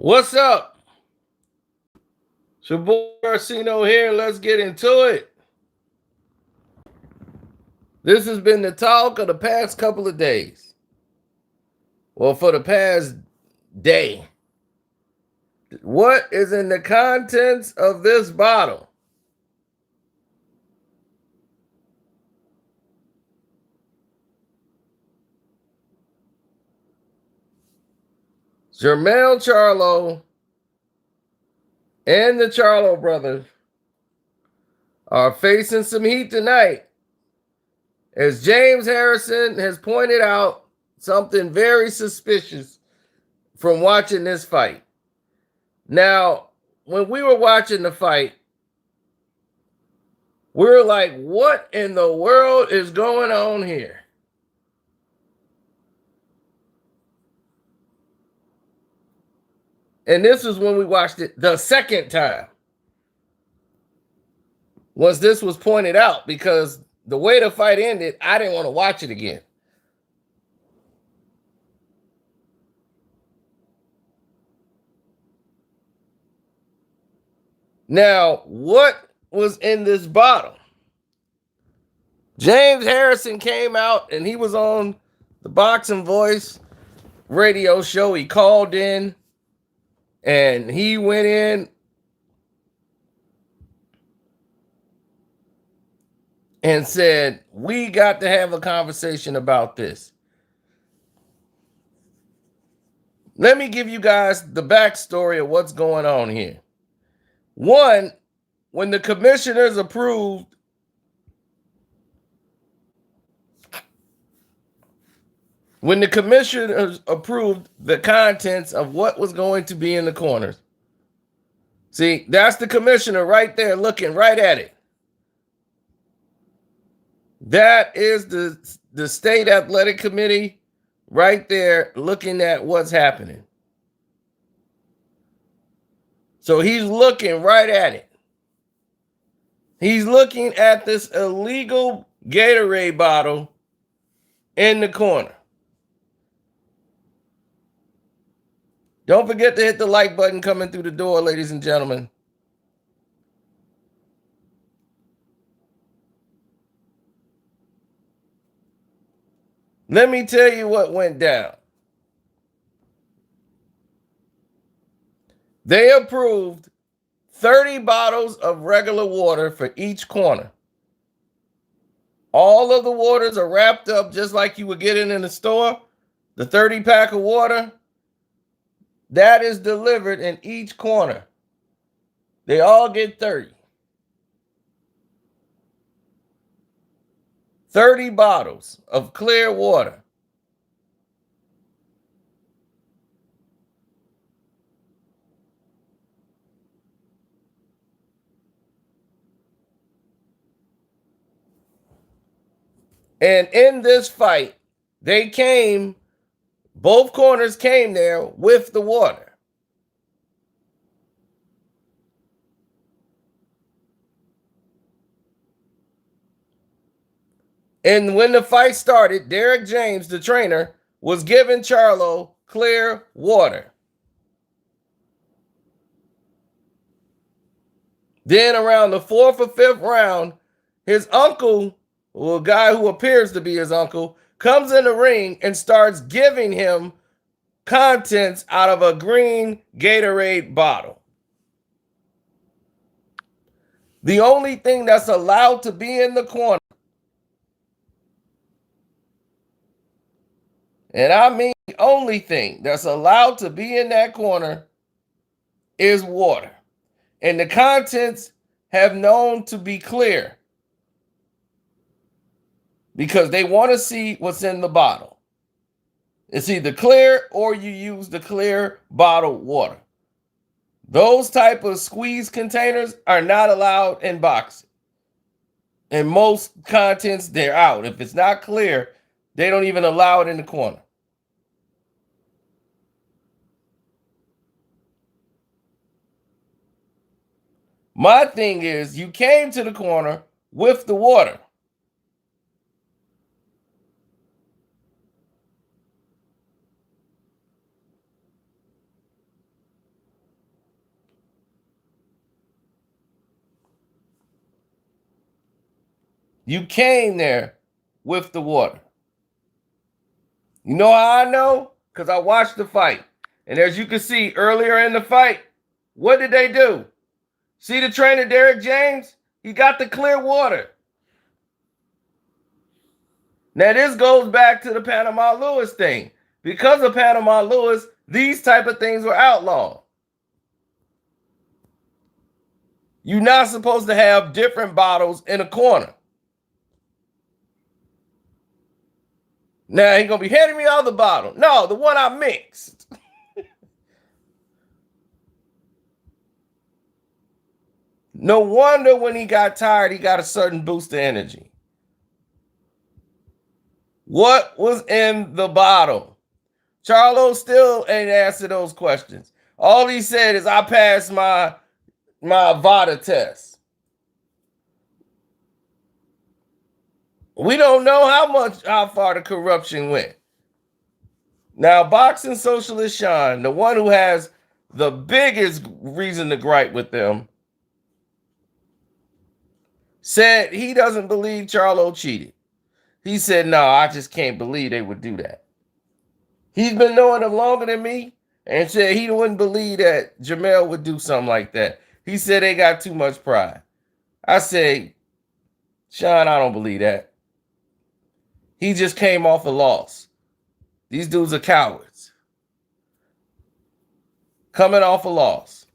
What's up? It's your boy Garcino here. Let's get into it. This has been the talk of the past couple of days. Well, for the past day. What is in the contents of this bottle? Jermell Charlo and the Charlo brothers are facing some heat tonight, as James Harrison has pointed out something very suspicious from watching this fight. Now, when we were watching the fight, we were like, what in the world is going on here? And this was when we watched it the second time. Once this was pointed out, because the way the fight ended, I didn't want to watch it again. Now, what was in this bottle? James Harrison came out and he was on the Boxing Voice radio show. He called in and he went in and said, we got to have a conversation about this. Let me give you guys the backstory of what's going on here. One, when the commissioners approved the contents of what was going to be in the corners. See, that's the commissioner right there looking right at it. That is the state athletic committee right there looking at what's happening. So he's looking right at it. He's looking at this illegal Gatorade bottle in the corner. Don't forget to hit the like button coming through the door, ladies and gentlemen. Let me tell you what went down. They approved 30 bottles of regular water for each corner. All of the waters are wrapped up just like you would get it in the store. The 30 pack of water, that is delivered in each corner. They all get 30. 30 bottles of clear water. And in this fight, both corners came there with the water. And when the fight started, Derek James, the trainer, was giving Charlo clear water. Then around the fourth or fifth round, his uncle, or a guy who appears to be his uncle, comes in the ring and starts giving him contents out of a green Gatorade bottle. The only thing that's allowed to be in the corner, and I mean the only thing that's allowed to be in that corner, is water. And the contents have known to be clear because they want to see what's in the bottle. It's either clear or you use the clear bottled water. Those type of squeeze containers are not allowed in boxing. And most contents, they're out. If it's not clear, they don't even allow it in the corner. My thing is, you came to the corner with the water. You came there with the water. You know how I know? Because I watched the fight. And as you can see earlier in the fight, what did they do? See the trainer, Derek James? He got the clear water. Now, this goes back to the Panama Lewis thing. Because of Panama Lewis, these type of things were outlawed. You're not supposed to have different bottles in a corner. Now, he's going to be handing me the other bottle. No, the one I mixed. No wonder when he got tired, he got a certain boost of energy. What was in the bottle? Charlo still ain't answered those questions. All he said is, I passed my VADA test. We don't know how far the corruption went. Now, Boxing Socialist Sean, the one who has the biggest reason to gripe with them, said he doesn't believe Charlo cheated. He said, no, I just can't believe they would do that. He's been knowing them longer than me and said he wouldn't believe that Jermell would do something like that. He said they got too much pride. I say, Sean, I don't believe that. He just came off a loss. These dudes are cowards. Coming off a loss.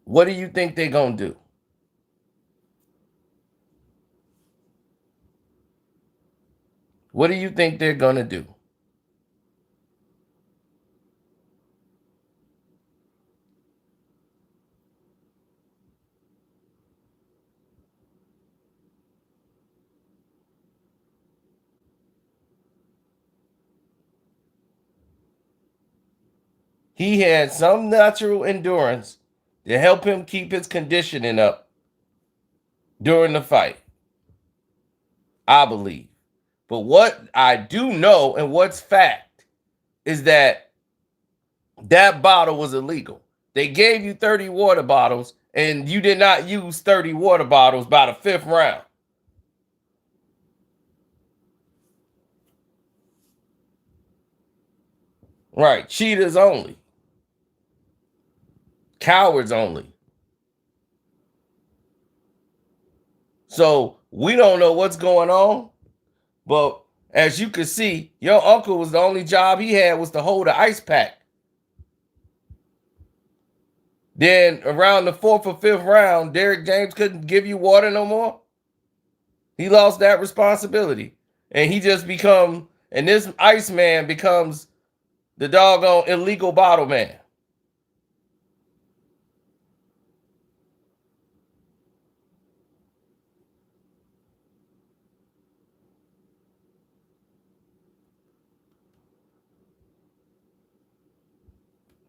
What do you think they're going to do? What do you think they're going to do? He had some natural endurance to help him keep his conditioning up during the fight. I believe. But what I do know and what's fact is that bottle was illegal. They gave you 30 water bottles and you did not use 30 water bottles by the 5th round. Right. Cheaters only. Cowards only. So we don't know what's going on, but as you can see, your uncle was the only job he had was to hold an ice pack. Then around the 4th or 5th round, Derek James couldn't give you water no more. He lost that responsibility. And he just and this ice man becomes the doggone illegal bottle man.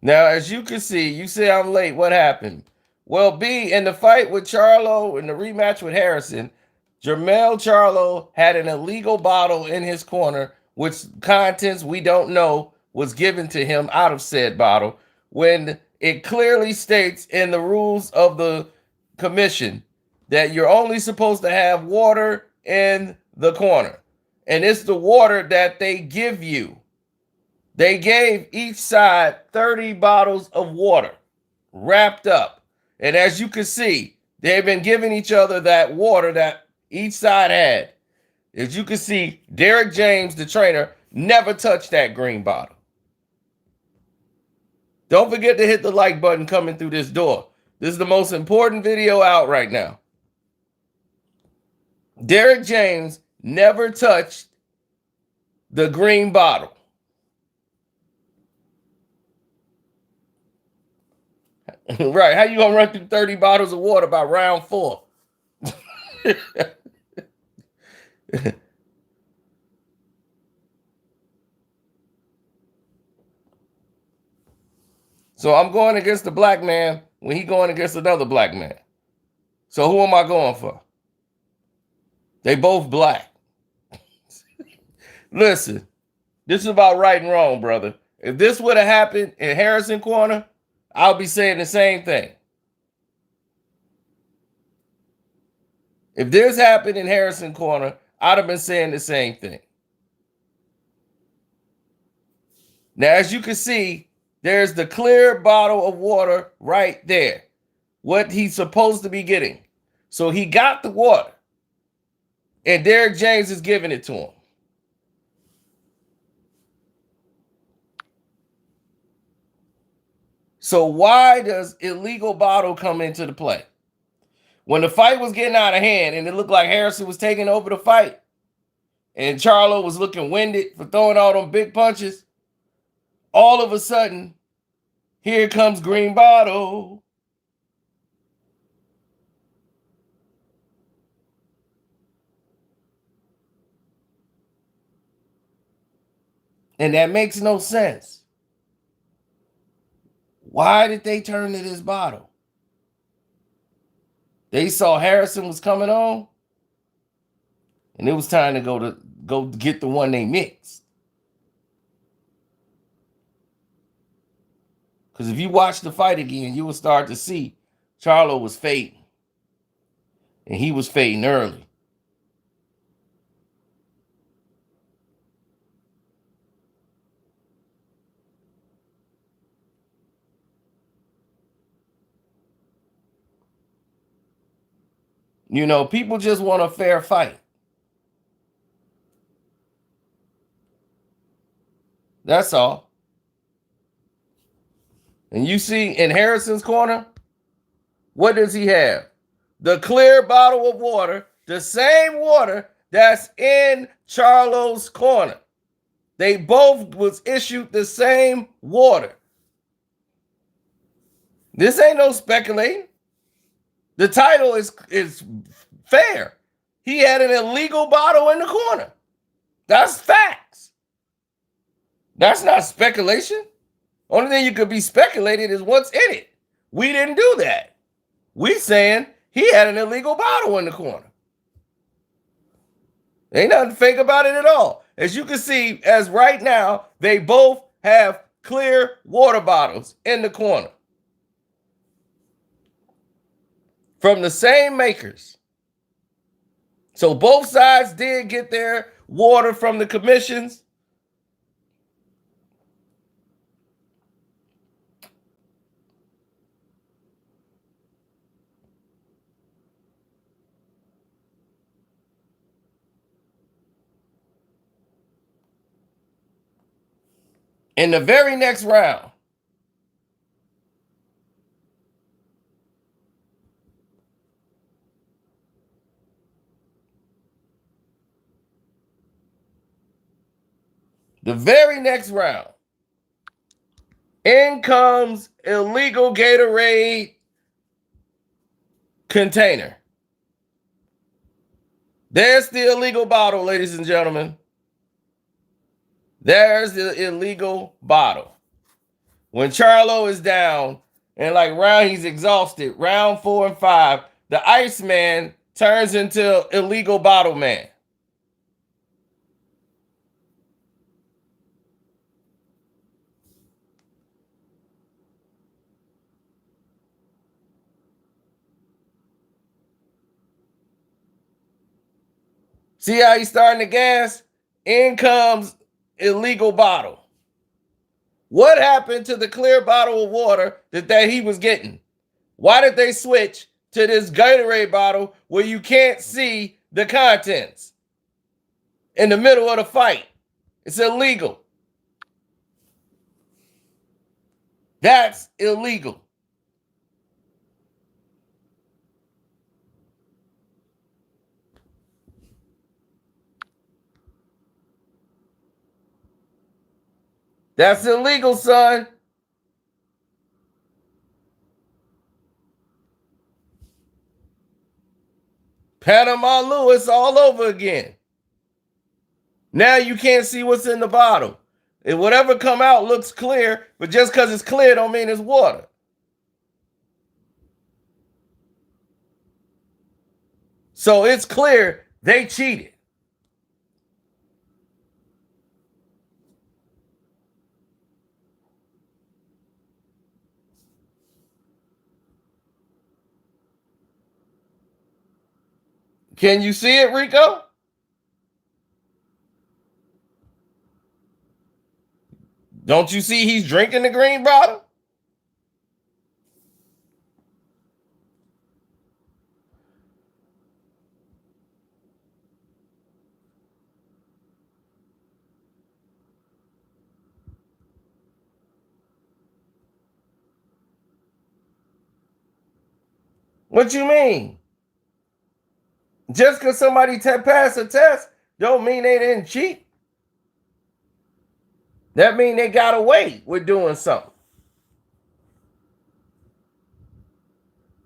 Now, as you can see, you say I'm late. What happened? Well, B, in the fight with Charlo, in the rematch with Harrison, Jermell Charlo had an illegal bottle in his corner, which contents we don't know was given to him out of said bottle, when it clearly states in the rules of the commission that you're only supposed to have water in the corner. And it's the water that they give you. They gave each side 30 bottles of water wrapped up. And as you can see, they've been giving each other that water that each side had. As you can see, Derek James, the trainer, never touched that green bottle. Don't forget to hit the like button coming through this door. This is the most important video out right now. Derek James never touched the green bottle. Right. How you gonna run through 30 bottles of water by round 4? So I'm going against the black man when he going against another black man. So who am I going for? They both black. Listen, this is about right and wrong, brother. If this would have happened in Harrison Corner, I'll be saying the same thing. If this happened in Harrison Corner, I'd have been saying the same thing. Now, as you can see, there's the clear bottle of water right there, what he's supposed to be getting. So he got the water, and Derrick James is giving it to him. So why does illegal bottle come into the play? When the fight was getting out of hand and it looked like Harrison was taking over the fight and Charlo was looking winded for throwing all them big punches, all of a sudden, here comes green bottle. And that makes no sense. Why did they turn to this bottle? They saw Harrison was coming on, and it was time to go get the one they mixed. Because if you watch the fight again, you will start to see Charlo was fading. And he was fading early. You know, people just want a fair fight. That's all. And you see in Harrison's corner, what does he have? The clear bottle of water, the same water that's in Charlo's corner. They both was issued the same water. This ain't no speculating. The title is fair. He had an illegal bottle in the corner. That's facts. That's not speculation. Only thing you could be speculated is what's in it. We didn't do that. We saying he had an illegal bottle in the corner. Ain't nothing fake about it at all. As you can see, as right now, they both have clear water bottles in the corner. From the same makers. So both sides did get their water from the commissions. In the very next round, in comes illegal Gatorade container. There's the illegal bottle, ladies and gentlemen. There's the illegal bottle. When Charlo is down and he's exhausted, round 4 and 5, the Iceman turns into illegal bottle man. See how he's starting to gas? In comes illegal bottle. What happened to the clear bottle of water that he was getting? Why did they switch to this Gatorade bottle where you can't see the contents in the middle of the fight? It's illegal. That's illegal. That's illegal, son. Panama Lewis all over again. Now you can't see what's in the bottle. And whatever come out looks clear, but just because it's clear don't mean it's water. So it's clear they cheated. Can you see it, Rico? Don't you see he's drinking the green bottle? What you mean? Just because somebody passed a test don't mean they didn't cheat. That mean they got away with doing something.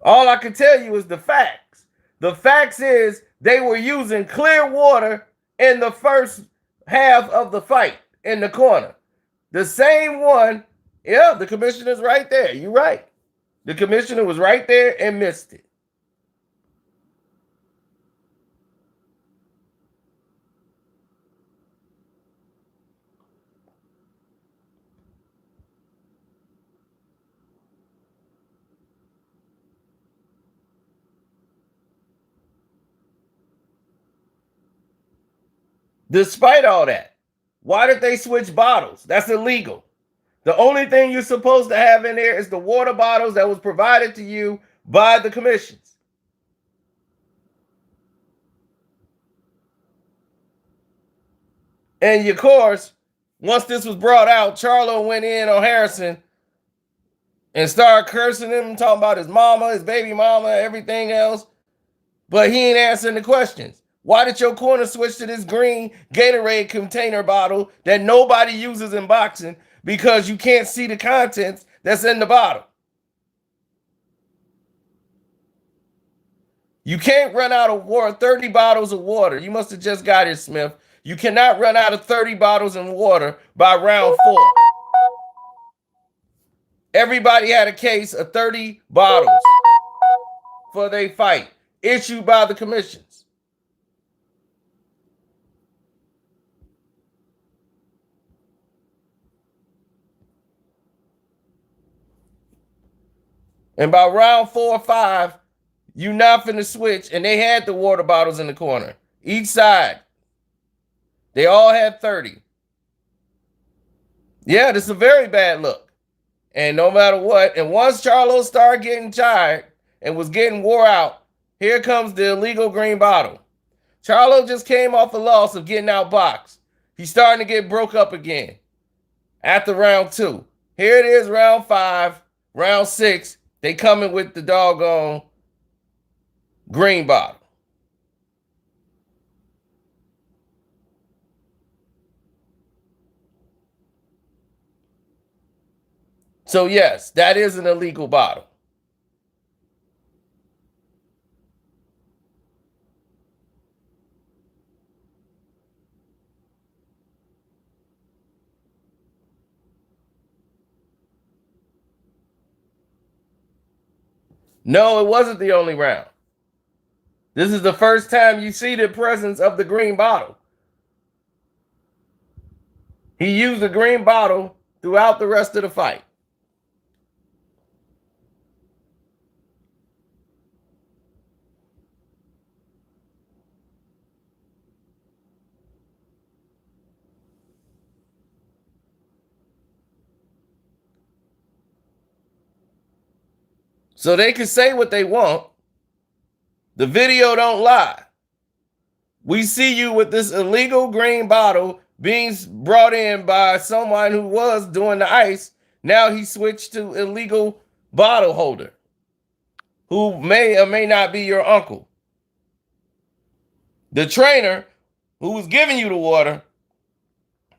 All I can tell you is the facts. The facts is they were using clear water in the first half of the fight in the corner. The same one, yeah, the commissioner's right there. You're right. The commissioner was right there and missed it. Despite all that, why did they switch bottles? That's illegal. The only thing you're supposed to have in there is the water bottles that was provided to you by the commissions. And of course, once this was brought out, Charlo went in on Harrison and started cursing him, talking about his mama, his baby mama, everything else. But he ain't answering the questions. Why did your corner switch to this green Gatorade container bottle that nobody uses in boxing? Because you can't see the contents that's in the bottle. You can't run out of water, 30 bottles of water. You must have just got here, Smith. You cannot run out of 30 bottles of water by round 4. Everybody had a case of 30 bottles for their fight, issued by the commissions. And by round 4 or 5, you not finna switch, and they had the water bottles in the corner. Each side. They all had 30. Yeah, this is a very bad look. And no matter what, and once Charlo started getting tired and was getting wore out, here comes the illegal green bottle. Charlo just came off a loss of getting outboxed. He's starting to get broke up again after round 2. Here it is, round 5, round 6. They coming with the doggone green bottle. So yes, that is an illegal bottle. No, it wasn't the only round. This is the first time you see the presence of the green bottle. He used the green bottle throughout the rest of the fight. So they can say what they want. The video don't lie. We see you with this illegal green bottle being brought in by someone who was doing the ice. Now he switched to illegal bottle holder who may or may not be your uncle. The trainer who was giving you the water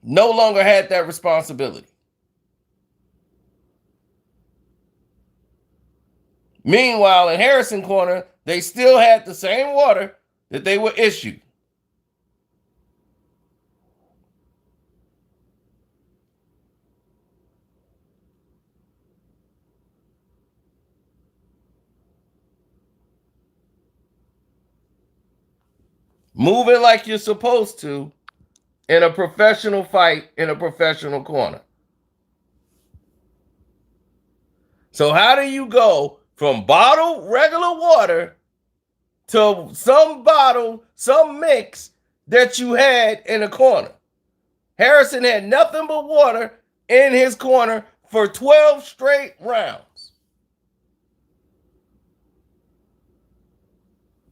no longer had that responsibility. Meanwhile, in Harrison corner, they still had the same water that they were issued. Moving like you're supposed to in a professional fight in a professional corner. So how do you go from bottled regular water to some bottle, some mix that you had in the corner. Harrison had nothing but water in his corner for 12 straight rounds.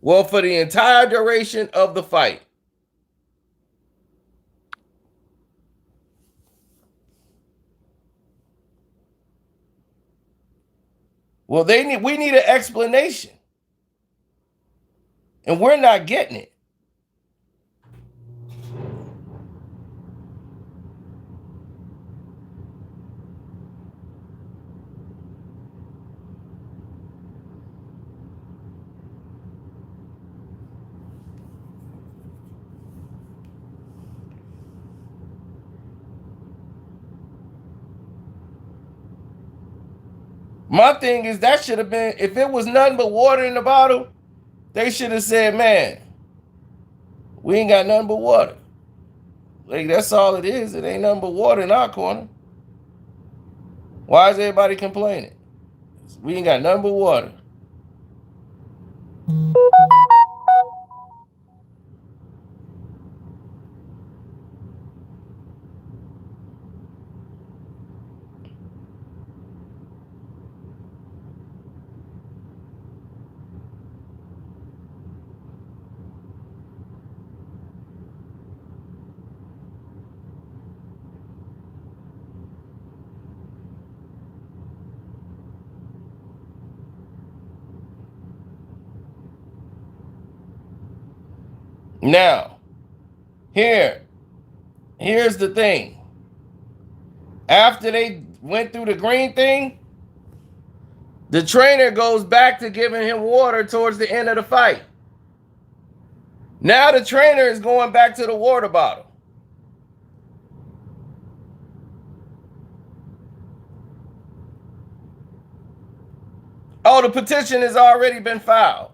Well, for the entire duration of the fight. Well, we need an explanation. And we're not getting it. My thing is that should have been, if it was nothing but water in the bottle, they should have said, man, we ain't got nothing but water. Like, that's all it is. It ain't nothing but water in our corner. Why is everybody complaining? We ain't got nothing but water. Now, here's the thing. After they went through the green thing, the trainer goes back to giving him water towards the end of the fight. Now the trainer is going back to the water bottle. Oh, the petition has already been filed.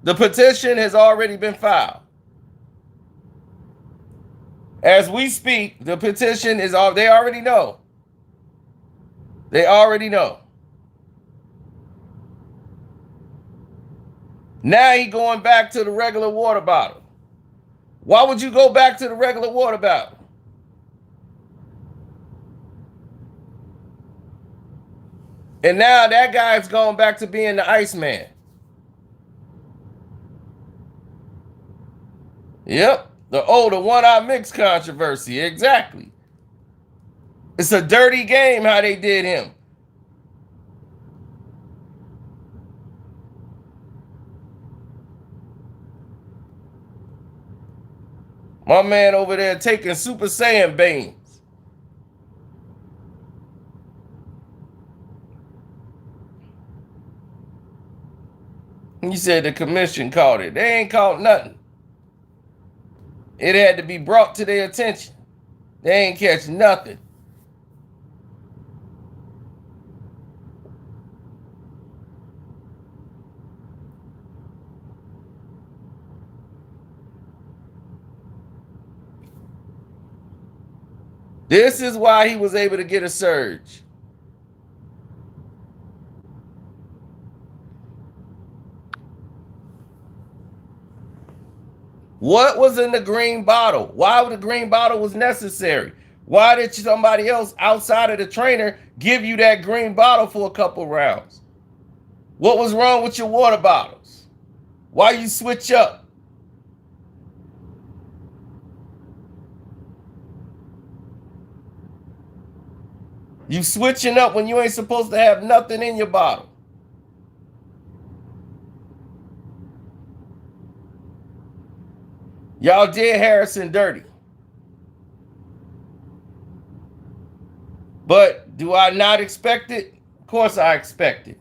The petition has already been filed. As we speak, the petition is all, they already know. They already know. Now he going back to the regular water bottle. Why would you go back to the regular water bottle? And now that guy's going back to being the Iceman. Yep. The one-eye mix controversy. Exactly. It's a dirty game how they did him. My man over there taking Super Saiyan beams. You said the commission caught it. They ain't caught nothing. It had to be brought to their attention. They ain't catch nothing. This is why he was able to get a surge. What was in the green bottle? Why the green bottle was necessary? Why did somebody else outside of the trainer give you that green bottle for a couple rounds? What was wrong with your water bottles? Why you switch up? You switching up when you ain't supposed to have nothing in your bottle. Y'all did Harrison dirty. But do I not expect it? Of course I expect it.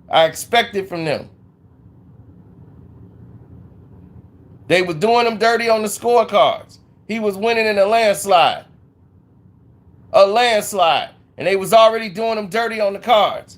I expect it from them. They were doing him dirty on the scorecards. He was winning in a landslide. A landslide. And they was already doing him dirty on the cards.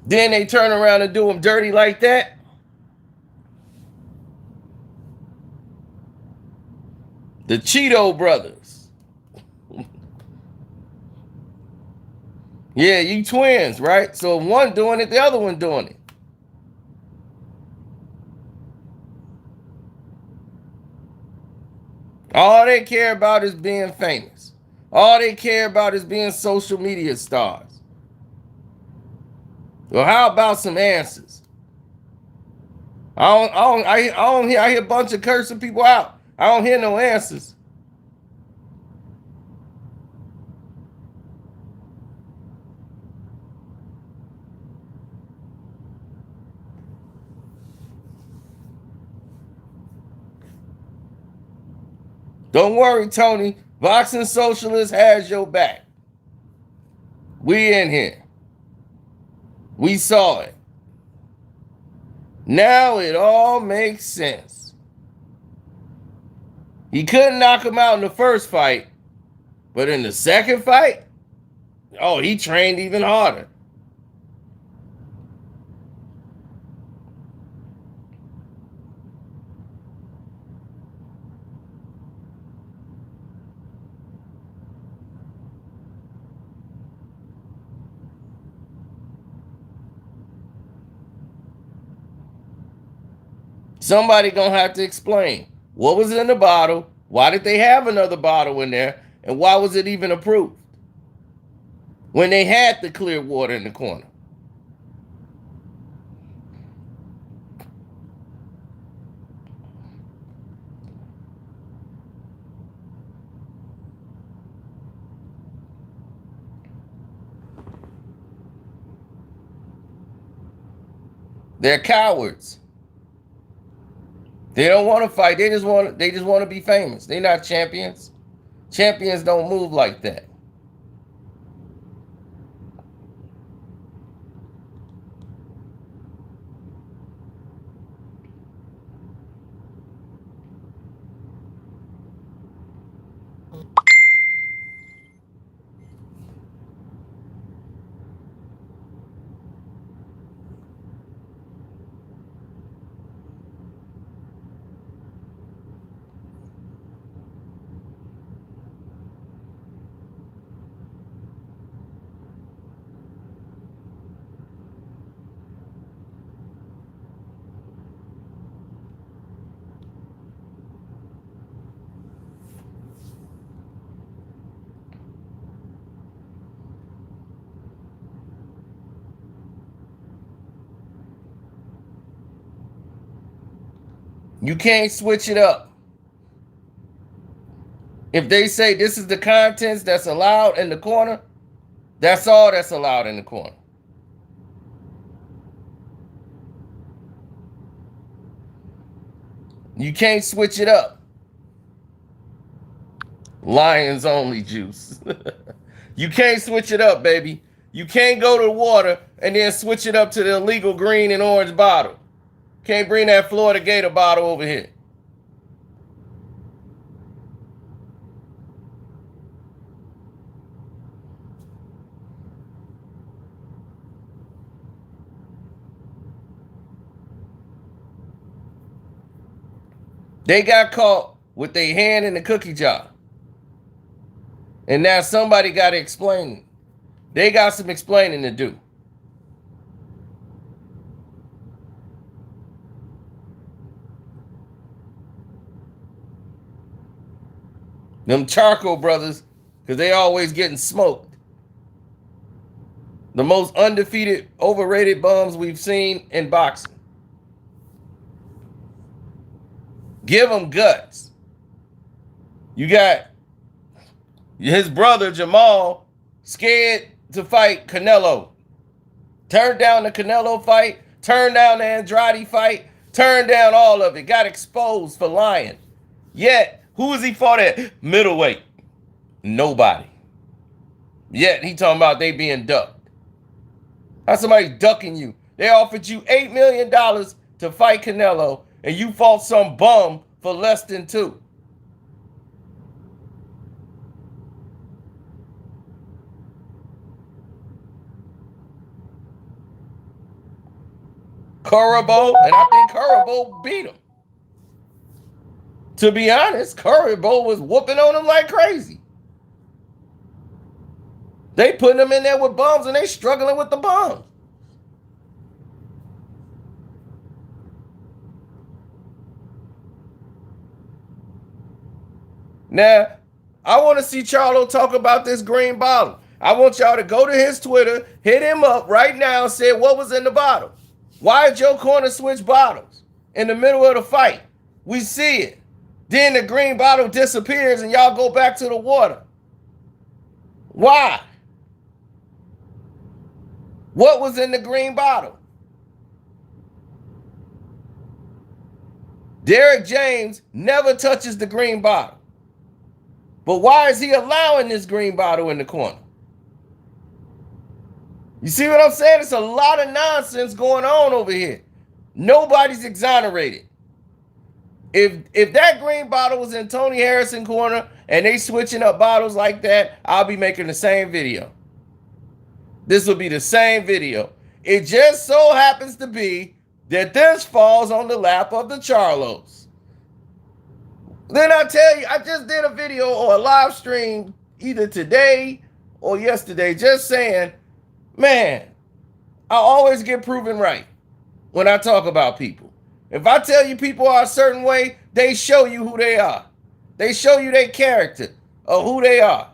Then they turn around and do him dirty like that. The Cheeto brothers. Yeah, you twins, right? So one doing it, the other one doing it. All they care about is being famous. All they care about is being social media stars. Well, how about some answers? I hear a bunch of cursing people out. I don't hear no answers. Don't worry, Tony. Boxing Socialist has your back. We in here. We saw it. Now it all makes sense. He couldn't knock him out in the first fight, but in the second fight, oh, he trained even harder. Somebody gonna have to explain what was in the bottle, why did they have another bottle in there, and why was it even approved when they had the clear water in the corner. They're cowards. They don't want to fight. They just want to be famous. They're not champions. Champions don't move like that. You can't switch it up. If they say this is the contents that's allowed in the corner, that's all that's allowed in the corner. You can't switch it up. Lions only juice. You can't switch it up, baby. You can't go to water and then switch it up to the illegal green and orange bottle. Can't bring that Florida Gator bottle over here. They got caught with their hand in the cookie jar. And now somebody got to explain. They got some explaining to do. Them Charlo brothers, because they always getting smoked. The most undefeated, overrated bums we've seen in boxing. Give them guts. You got his brother Jermell scared to fight Canelo. Turned down the Canelo fight, turned down the Andrade fight, turned down all of it. Got exposed for lying. Yet, who is he fought at? Middleweight. Nobody. Yet, he talking about they being ducked. How somebody ducking you? They offered you $8 million to fight Canelo, and you fought some bum for less than $2 million. Curabo, and I think Curabo beat him. To be honest, Curabo was whooping on him like crazy. They putting him in there with bums and they struggling with the bums. Now, I want to see Charlo talk about this green bottle. I want y'all to go to his Twitter, hit him up right now and say what was in the bottle. Why did your corner switch bottles in the middle of the fight? We see it. Then the green bottle disappears and y'all go back to the water. Why? What was in the green bottle? Derrick James never touches the green bottle. But why is he allowing this green bottle in the corner? You see what I'm saying? It's a lot of nonsense going on over here. Nobody's exonerated. If that green bottle was in Tony Harrison's corner and they switching up bottles like that, I'll be making the same video. This will be the same video. It just so happens to be that this falls on the lap of the Charlos. Then I tell you, I just did a video or a live stream either today or yesterday just saying, man, I always get proven right when I talk about people. If I tell you people are a certain way, they show you who they are. They show you their character of who they are.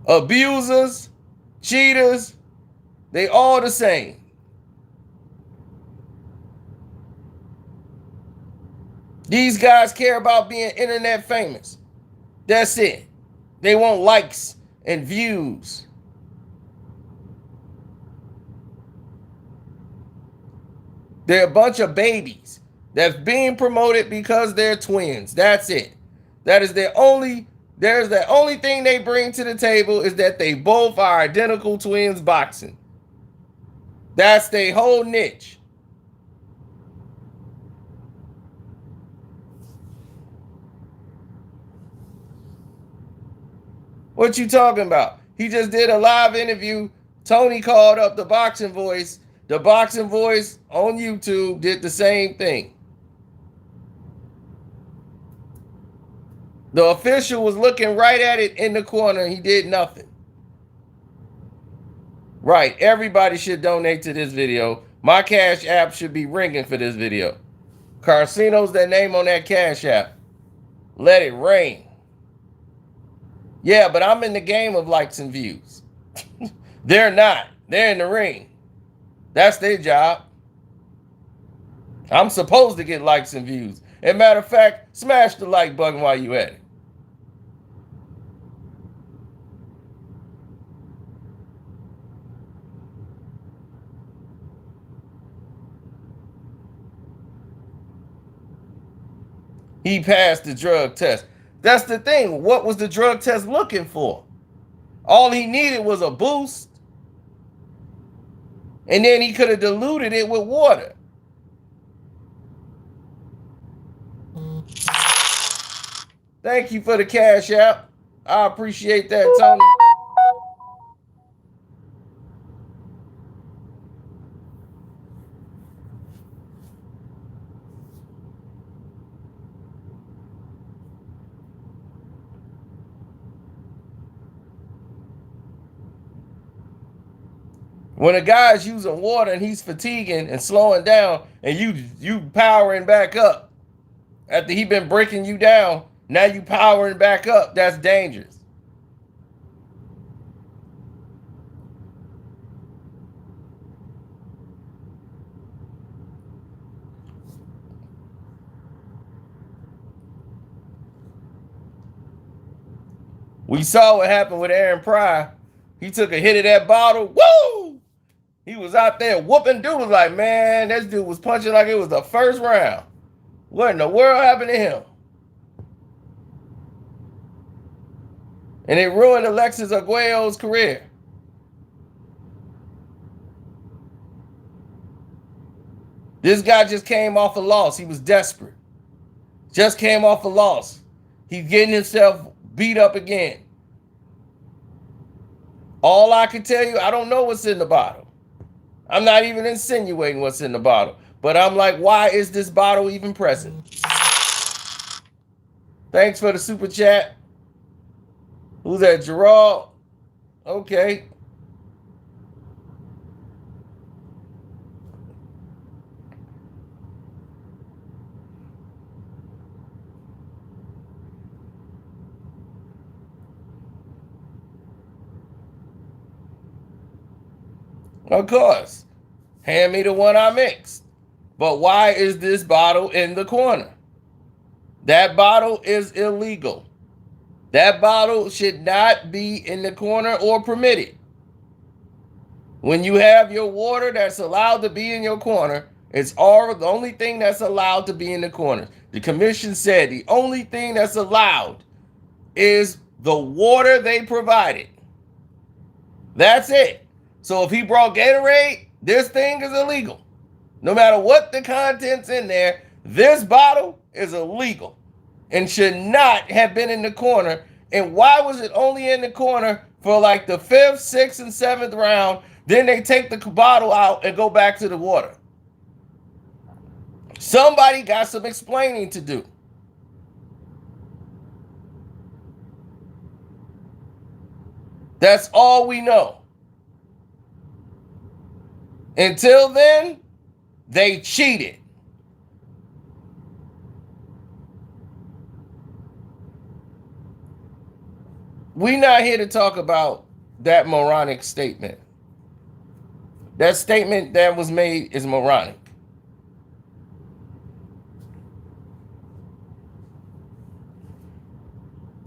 Abusers, cheaters, they all the same. These guys care about being internet famous. That's it. They want likes and views. They're a bunch of babies that's being promoted because they're twins. That's it. There's the only thing they bring to the table is that they both are identical twins boxing. That's their whole niche. What you talking about? He just did a live interview. Tony called up the Boxing Voice. The Boxing Voice on YouTube did the same thing. The official was looking right at it in the corner. He did nothing. Right. Everybody should donate to this video. My Cash App should be ringing for this video. Carcino's that name on that Cash App. Let it rain. Yeah, but I'm in the game of likes and views. They're not. They're in the ring. That's their job. I'm supposed to get likes and views. As a matter of fact, smash the like button while you at it. He passed the drug test. That's the thing. What was the drug test looking for? All he needed was a boost. And then he could have diluted it with water. Thank you for the Cash App. I appreciate that, Tony. When a guy's using water and he's fatiguing and slowing down and you powering back up after he been breaking you down, now you powering back up, that's dangerous. We saw what happened with Aaron Pryor. He took a hit of that bottle. Woo! He was out there whooping. Dude was like, man, this dude was punching like it was the first round. What in the world happened to him? And it ruined Alexis Arguello's career. This guy just came off a loss. He was desperate. Just came off a loss. He's getting himself beat up again. All I can tell you, I don't know what's in the bottle. I'm not even insinuating what's in the bottle. But I'm like, why is this bottle even present? Thanks for the super chat. Who's that, Gerald? Okay. Of course. Hand me the one I mixed. But why is this bottle in the corner? That bottle is illegal. That bottle should not be in the corner or permitted. When you have your water that's allowed to be in your corner, it's all the only thing that's allowed to be in the corner. The commission said the only thing that's allowed is the water they provided. That's it. So if he brought Gatorade, this thing is illegal. No matter what the content's in there, this bottle is illegal and should not have been in the corner. And why was it only in the corner for like the 5th, 6th, and 7th round? Then they take the bottle out and go back to the water. Somebody got some explaining to do. That's all we know. Until then, they cheated. We're not here to talk about that moronic statement. That statement that was made is moronic.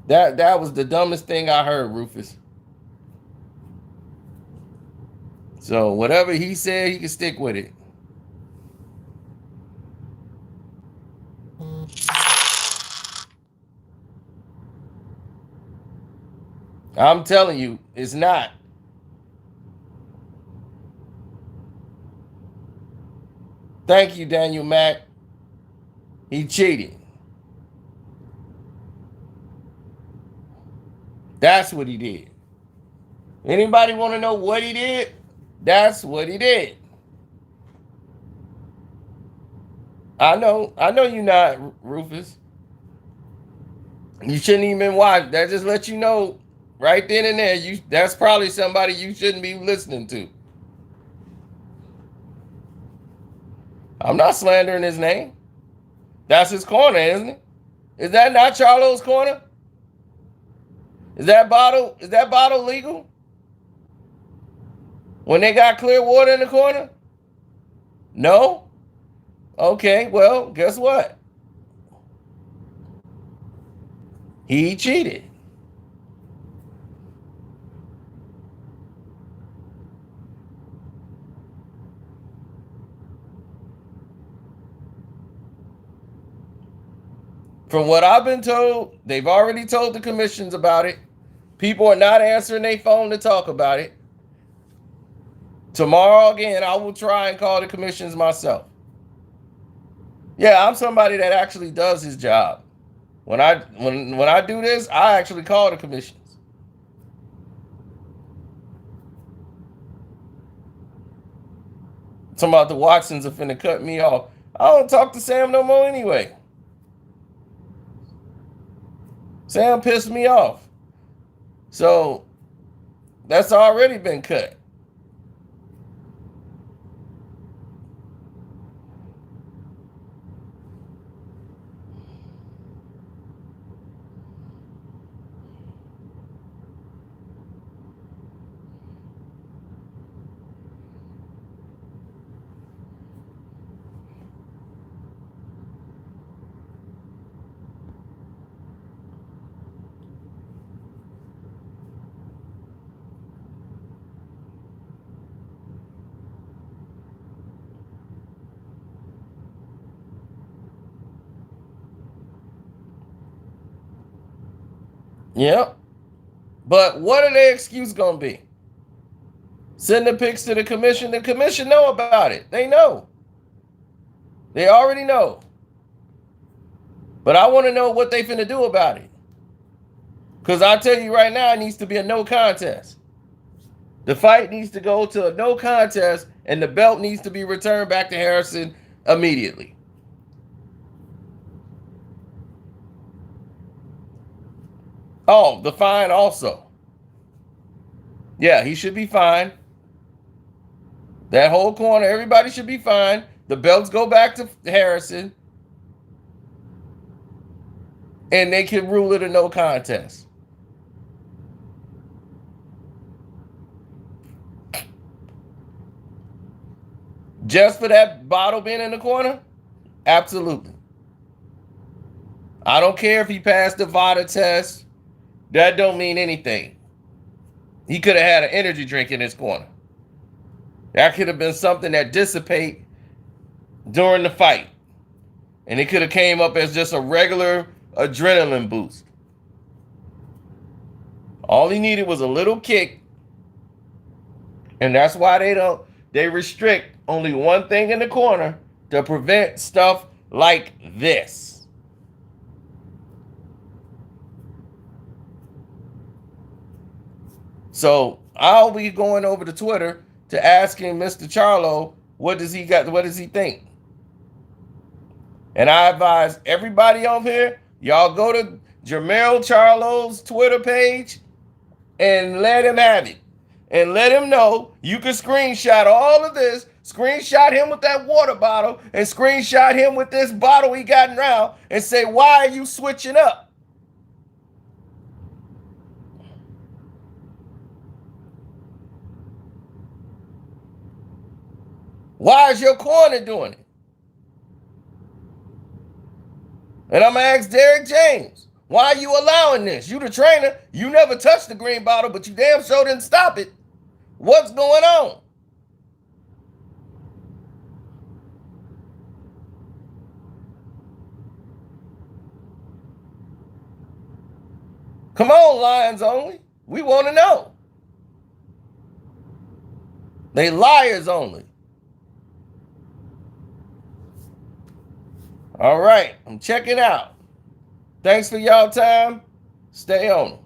That was the dumbest thing I heard, Rufus. So whatever he said, he can stick with it. I'm telling you, it's not. Thank you, Daniel Mack. He cheated. That's what he did. Anybody want to know what he did? That's what he did. I know you're not, Rufus. You shouldn't even watch. That just let you know right then and there. That's probably somebody you shouldn't be listening to. I'm not slandering his name. That's his corner, isn't it? Is that not Charlo's corner? Is that bottle legal? When they got clear water in the corner? No? Okay, well, guess what? He cheated. From what I've been told, they've already told the commissions about it. People are not answering their phone to talk about it. Tomorrow, again, I will try and call the commissions myself. Yeah, I'm somebody that actually does his job. When I do this, I actually call the commissions. Talking about the Watsons are finna cut me off. I don't talk to Sam no more anyway. Sam pissed me off. So that's already been cut. Yep. But what are their excuses going to be? Send the pics to the commission. The commission know about it. They know. They already know. But I want to know what they finna do about it. Because I tell you right now, it needs to be a no contest. The fight needs to go to a no contest, and the belt needs to be returned back to Harrison immediately. Oh, the fine also. Yeah, he should be fine. That whole corner, everybody should be fine. The belts go back to Harrison. And they can rule it a no contest. Just for that bottle being in the corner? Absolutely. I don't care if he passed the VADA test. That don't mean anything. He could have had an energy drink in his corner. That could have been something that dissipate during the fight. And it could have came up as just a regular adrenaline boost. All he needed was a little kick. And that's why they restrict only one thing in the corner to prevent stuff like this. So I'll be going over to Twitter to ask him, Mr. Charlo, what does he think? And I advise everybody on here, y'all go to Jermell Charlo's Twitter page and let him have it. And let him know you can screenshot all of this, screenshot him with that water bottle, and screenshot him with this bottle he got around and say, why are you switching up? Why is your corner doing it? And I'm going to ask Derek James, why are you allowing this? You the trainer. You never touched the green bottle, but you damn sure didn't stop it. What's going on? Come on, Lions only. We want to know. They liars only. All right, I'm checking out. Thanks for y'all time. Stay on.